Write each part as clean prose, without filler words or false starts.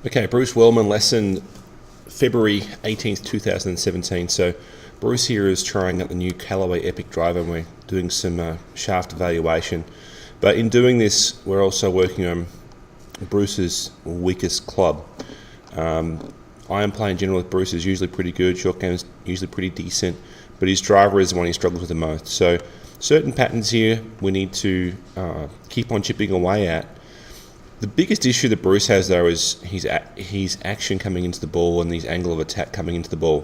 Okay, Bruce Wellmon Lesson, February 18th, 2017. So Bruce here is trying out the new Callaway Epic driver and we're doing some shaft evaluation. But in doing this, we're also working on Bruce's weakest club. Iron play in general with Bruce is usually pretty good, short game is usually pretty decent, but his driver is the one he struggles with the most. So certain patterns here we need to keep on chipping away at. The biggest issue that Bruce has though is his action coming into the ball and his angle of attack coming into the ball.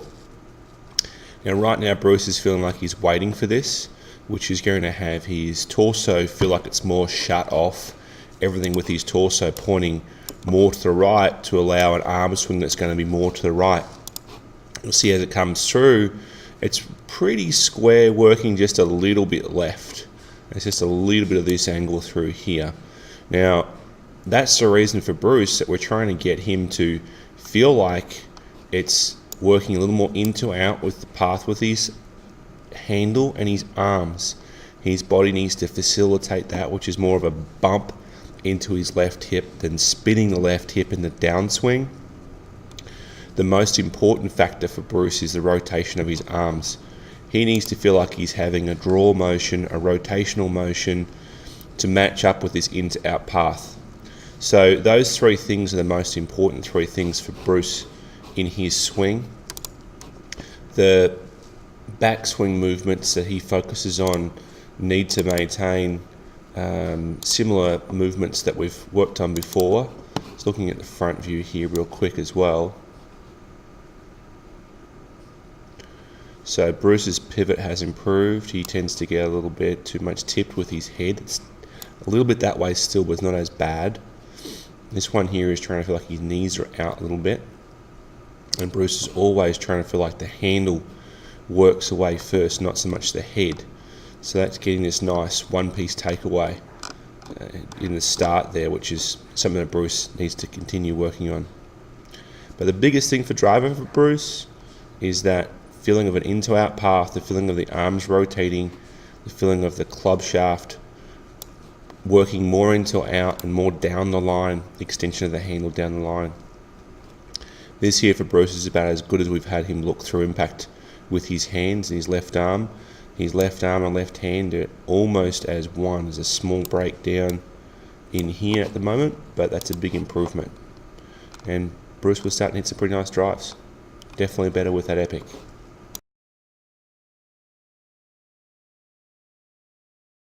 Now right now Bruce is feeling like he's waiting for this, which is going to have his torso feel like it's more shut off, everything with his torso pointing more to the right to allow an arm swing that's going to be more to the right. You'll see as it comes through, it's pretty square, working just a little bit left. It's just a little bit of this angle through here. Now, that's the reason for Bruce that we're trying to get him to feel like it's working a little more into out with the path with his handle and his arms. His body needs to facilitate that, which is more of a bump into his left hip than spinning the left hip in the downswing. The most important factor for Bruce is the rotation of his arms. He needs to feel like he's having a draw motion, a rotational motion to match up with this in-to-out path. So those three things are the most important three things for Bruce in his swing. The backswing movements that he focuses on need to maintain similar movements that we've worked on before. Just looking at the front view here real quick as well. So Bruce's pivot has improved. He tends to get a little bit too much tipped with his head. It's a little bit that way still, but it's not as bad. This one here is trying to feel like his knees are out a little bit. And Bruce is always trying to feel like the handle works away first, not so much the head. So that's getting this nice one-piece takeaway in the start there, which is something that Bruce needs to continue working on. But the biggest thing for driver for Bruce is that feeling of an into-out path, the feeling of the arms rotating, the feeling of the club shaft working more into out and more down the line, the extension of the handle down the line. This here for Bruce is about as good as we've had him look through impact with his hands and his left arm. His left arm and left hand are almost as one. There's a small breakdown in here at the moment, but that's a big improvement. And Bruce was starting to hit some pretty nice drives. Definitely better with that Epic.